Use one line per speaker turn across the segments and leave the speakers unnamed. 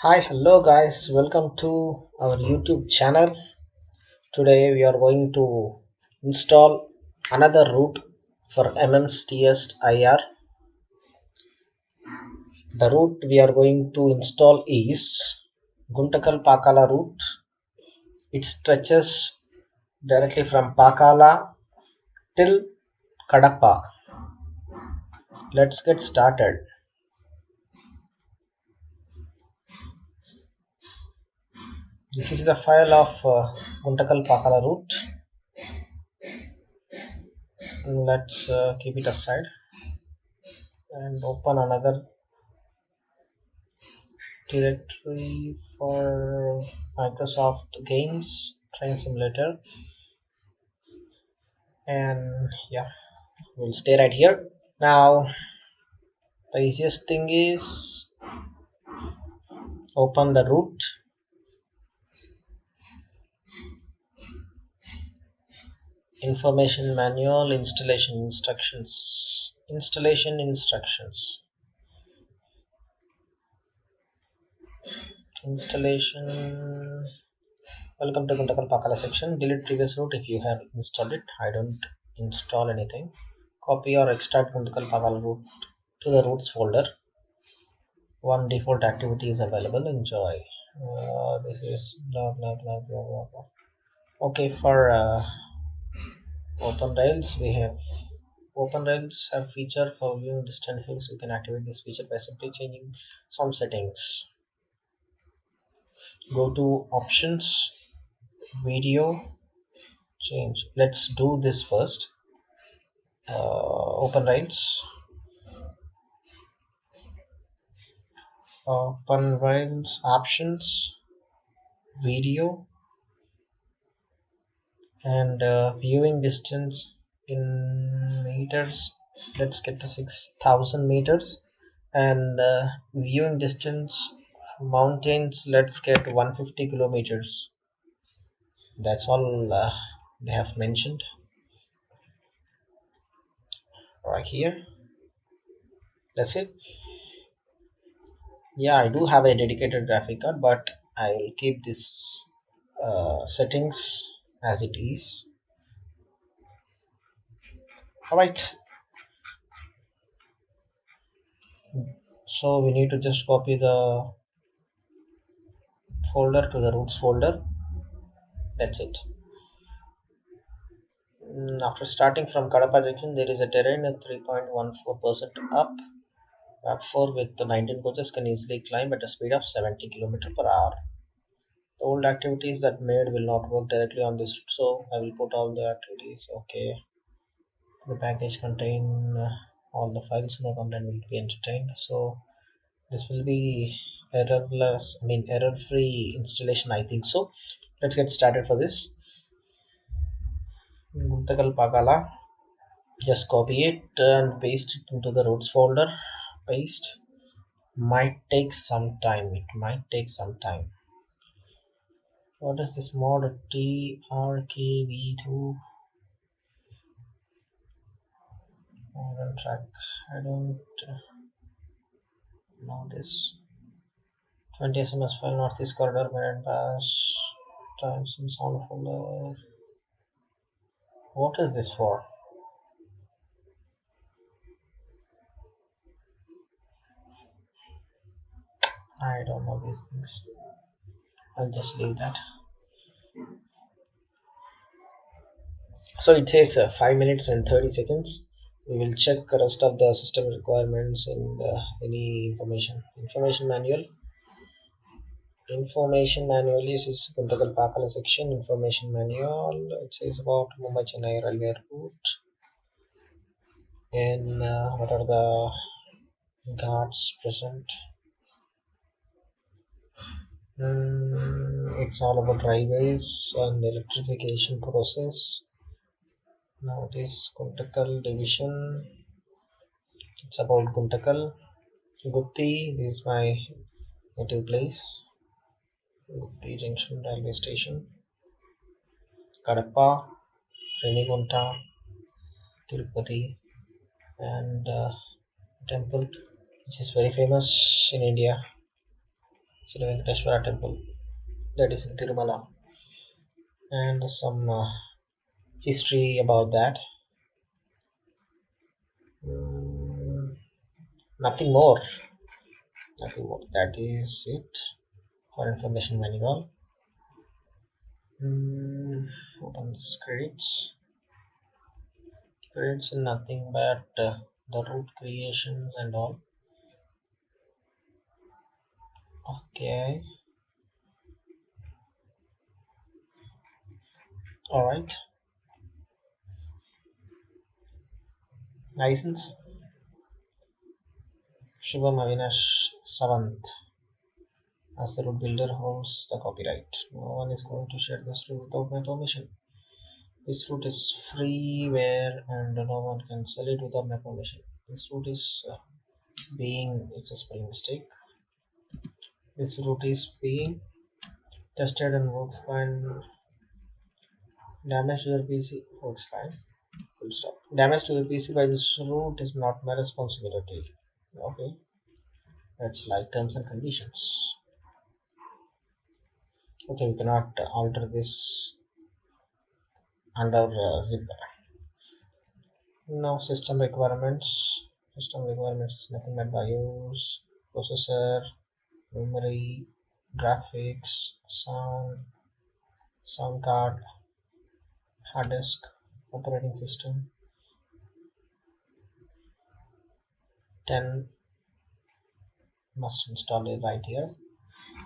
Hi, hello guys, welcome to our YouTube channel. Today we are going to install another route for MSTS IR. The route we are going to install is GUNTAKAL-PAKALA route. It stretches directly from Pakala till Kadapa. Let's get started. This is the file of GUNTAKAL-PAKALA route. Let's keep it aside and open another directory for Microsoft Games Train Simulator, and yeah, we'll stay right here. Now the easiest thing is open the root, information manual, installation instructions. Welcome to GUNTAKAL-PAKALA section. Delete previous root if you have installed it. I don't install anything. Copy or extract GUNTAKAL-PAKALA root to the roots folder. One default activity is available. Enjoy. This is blah blah blah blah blah blah. Okay, for open rails, we have open rails have feature for viewing distant hills. You can activate this feature by simply changing some settings. Go to options, video, change. Let's do this first. Open rails, options, video, and viewing distance in meters. Let's get to 6,000 meters, and viewing distance from mountains, let's get 150 kilometers. That's all they have mentioned right here. That's it. Yeah, I do have a dedicated graphic card, but I will keep this settings as it is. Alright, so we need to just copy the folder to the roots folder. That's it. After starting from Kadapa junction, there is a terrain at 3.14% up. Map 4 with the 19 coaches can easily climb at a speed of 70 km per hour. The old activities that made will not work directly on this route, so I will put all the activities. Okay, the package contain all the files. No complaint will be entertained. So this will be error-free installation, I think so. Let's get started for this. GUNTAKAL-PAKALA, just copy it and paste it into the routes folder. Paste. Might take some time. What is this mod? TRKV2 model track. I don't know this. 20 SMS file, northeast corridor, Marine Pass, times and sound folder. What is this for? I don't know these things. I'll just leave that. So it says 5 minutes and 30 seconds. We will check the rest of the system requirements and any information manual. Information manual is GUNTAKAL-PAKALA section. Information manual, it says about Mumbai Chennai railway route and what are the guards present. It's all about railways and electrification process. Now it is Guntakal division. It's about Guntakal. Gutti, this is my native place. Gutti Junction railway station. Kadapa, Renigunta, Tirupati, and temple which is very famous in India. Sri Venkateshwara temple, that is in Tirumala, and some history about that. Mm, nothing more. Nothing more. That is it for information manual. Open this credits. Credits are nothing but the root creations and all. Okay. All right. License. Shubham Avinash Savant as the root builder holds the copyright. No one is going to share this root without my permission. This root is freeware and no one can sell it without my permission. This root is being, it's a spelling mistake. This root is being tested and works fine. Damage to your PC works fine. Full stop. Damage to your PC by this root is not my responsibility. Okay, that's like terms and conditions. Okay, we cannot alter this under zip. Now system requirements. System requirements is nothing but BIOS, processor, memory, graphics, sound card, hard disk, operating system. 10 must install it right here,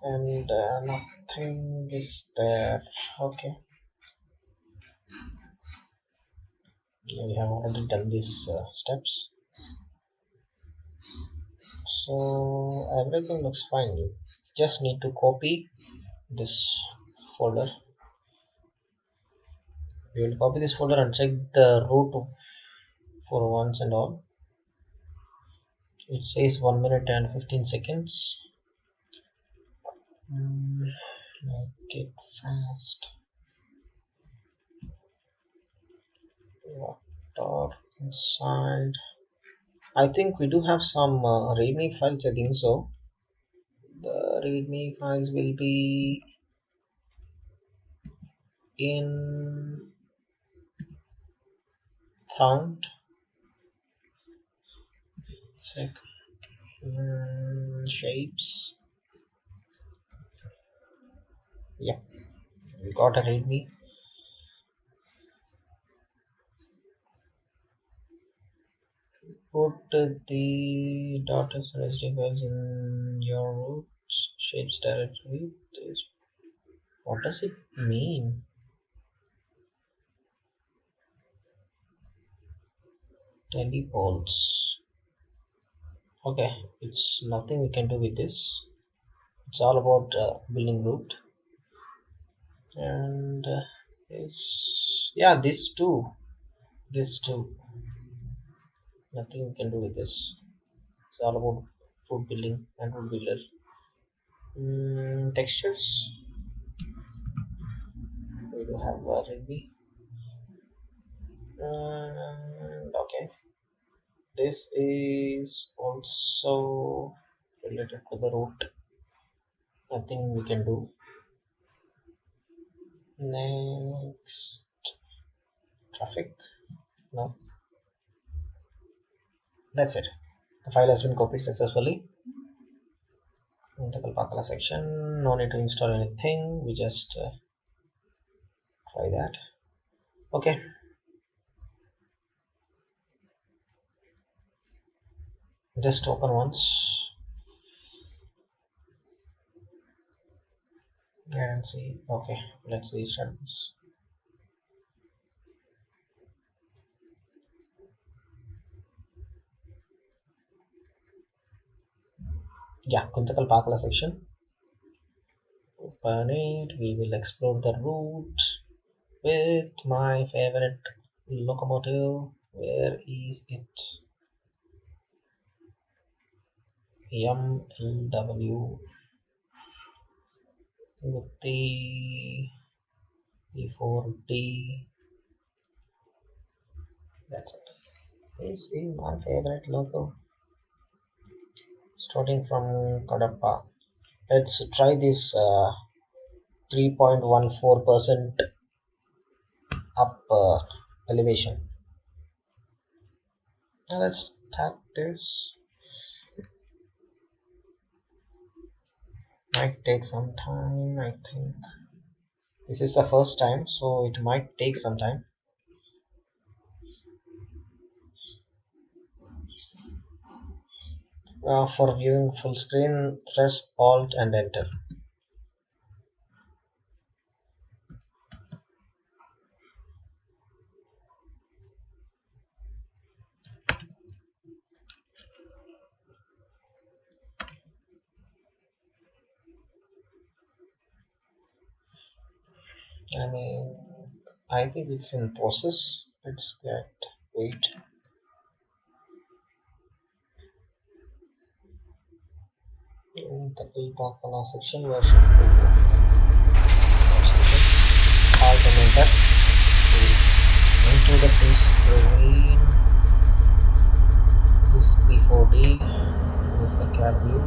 and nothing is there. Okay, we have already done these steps, so everything looks fine. You just need to copy this folder. We will copy this folder and check the root for once and all. It says 1 minute and 15 seconds. Make it fast. Water inside. I think we do have some readme files. I think so. The readme files will be in sound. Check shapes. Yeah, we got a readme. Put the data storage files in your roots shapes directory. What does it mean? Telepoles. Okay, it's nothing we can do with this. It's all about building root, and yeah, this too, nothing we can do with this. It's all about root building and root builder. Textures, we do have Ruby. Okay, this is also related to the root. Nothing we can do. Next, traffic. No, that's it. The file has been copied successfully. GUNTAKAL-PAKALA section. No need to install anything. We just try that. Okay. Just open once. And see. Okay, let's restart this. Yeah, GUNTAKAL-PAKALA section. Open it. We will explore the route with my favorite locomotive. Where is it? MLW with the E4D. That's it. This is my favorite logo. Starting from Kadapa. Let's try this 3.14% up elevation. Now let's start this. Might take some time, I think. This is the first time, so it might take some time. For viewing full screen, press Alt and Enter. I think it's in process. Let's wait. GUNTAKAL-PAKALA section version 2. Alt and Enter. Into the full screen. This P4D. Use the cab view.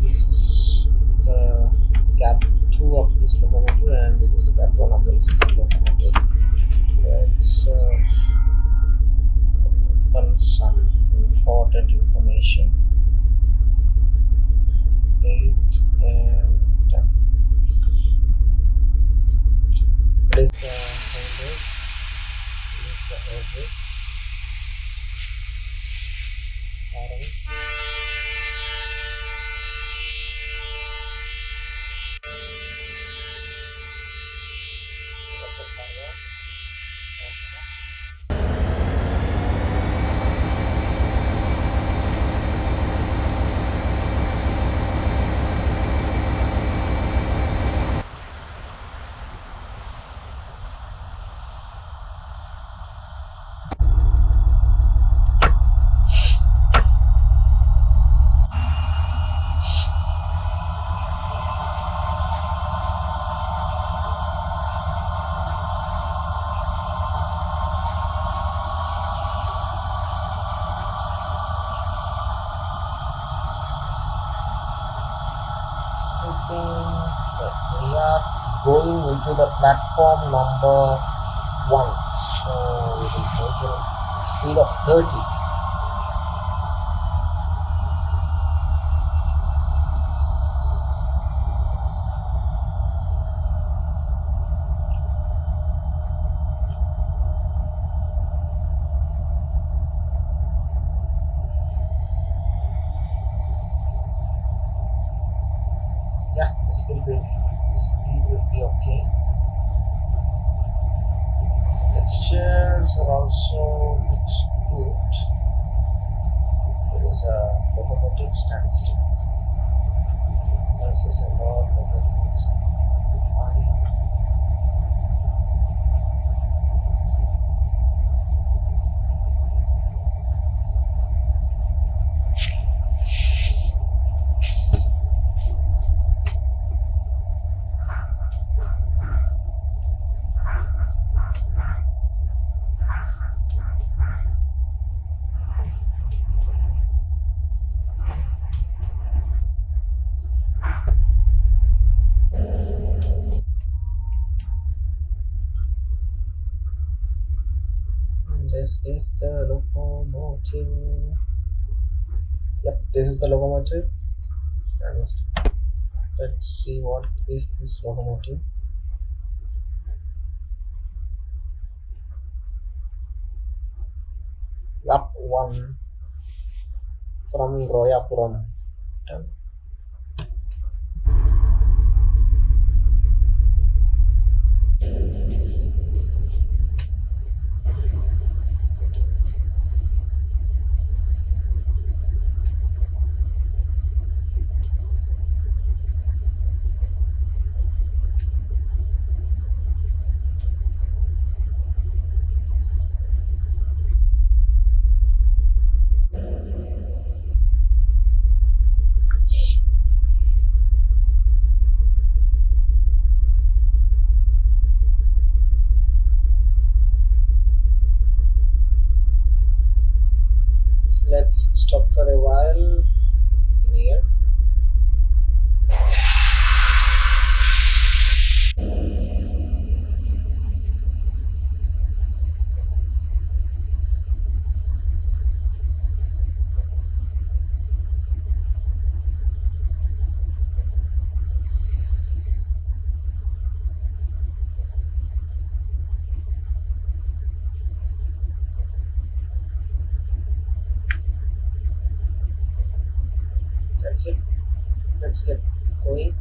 This is the cab 2 of this locomotive, and this is the cab 1 of the locomotive. Let's open some important information. 8 and 10. What is the handle? What is the average? We are going into the platform number 1, so we will take a speed of 30. Yeah, this speed will be okay. Textures are also looks good. There is a locomotive standing still. This is a lot of locomotives. This is the locomotive. Yep, this is the locomotive. Let's see what is this locomotive. Lap 1 from Royapuram. that's it. Let's get going.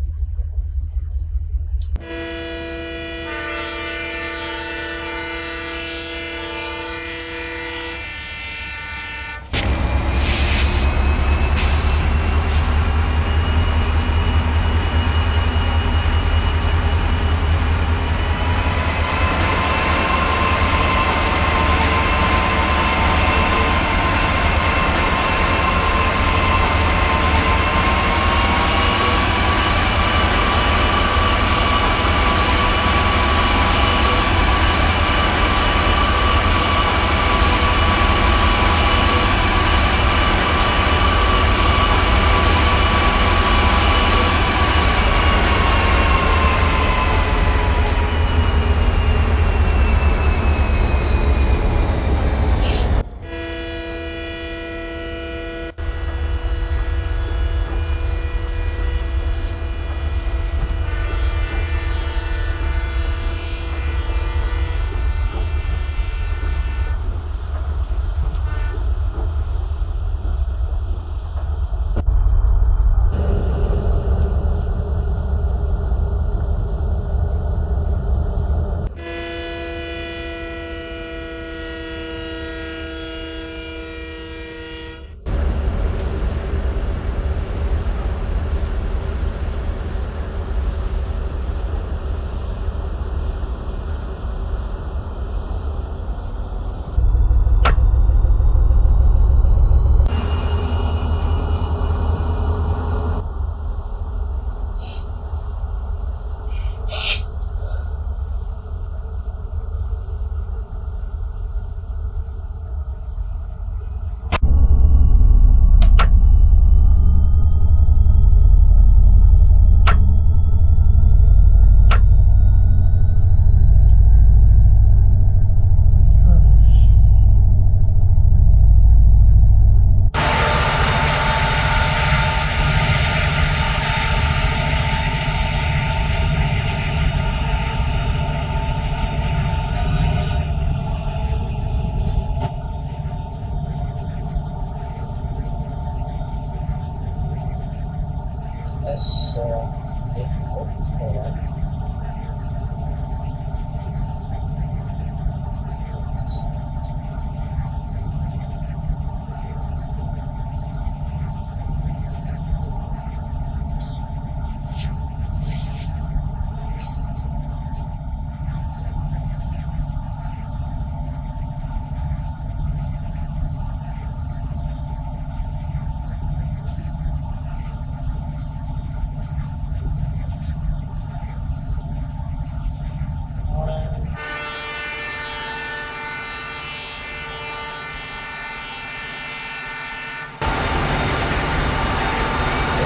Yes, alright. Get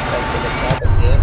back to the chat again.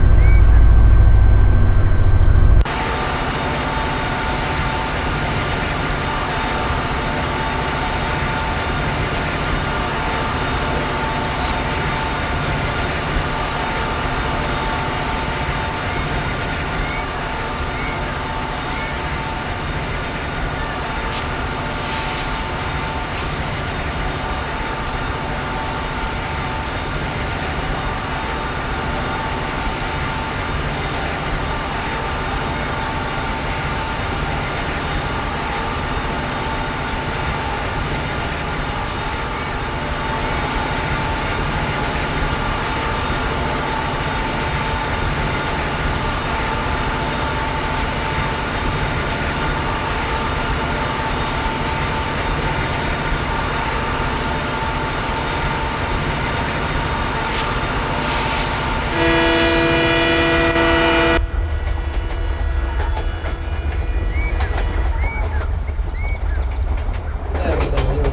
Yeah, we can view the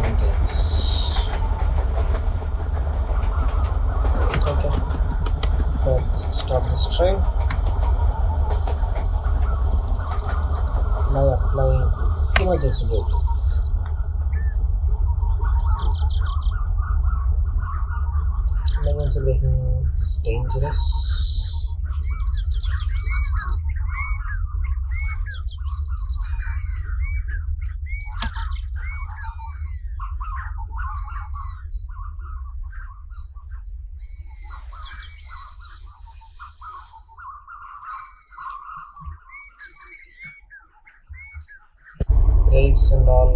mountains. Okay, let's stop this train. Now applying emergency brake. Emergency braking is dangerous. brakes and all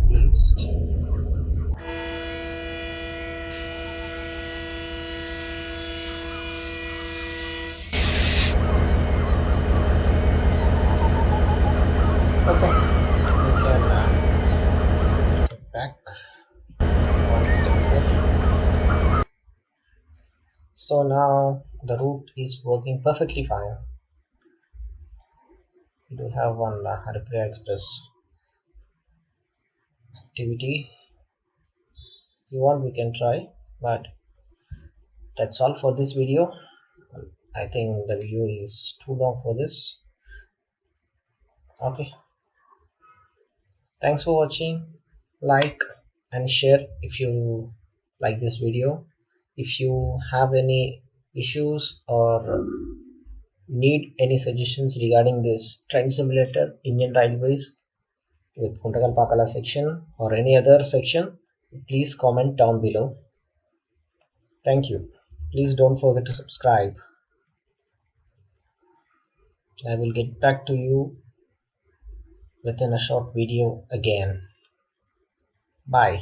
released. Okay, we can get back on the. So now the route is working perfectly fine. We do have one Haripriya Express activity. If you want, we can try, but that's all for this video. I think the video is too long for this. Okay, thanks for watching. Like and share if you like this video. If you have any issues or need any suggestions regarding this train simulator, Indian Railways with Guntakal-Pakala section or any other section, please comment down below. Thank you. Please don't forget to subscribe. I will get back to you within a short video again. Bye.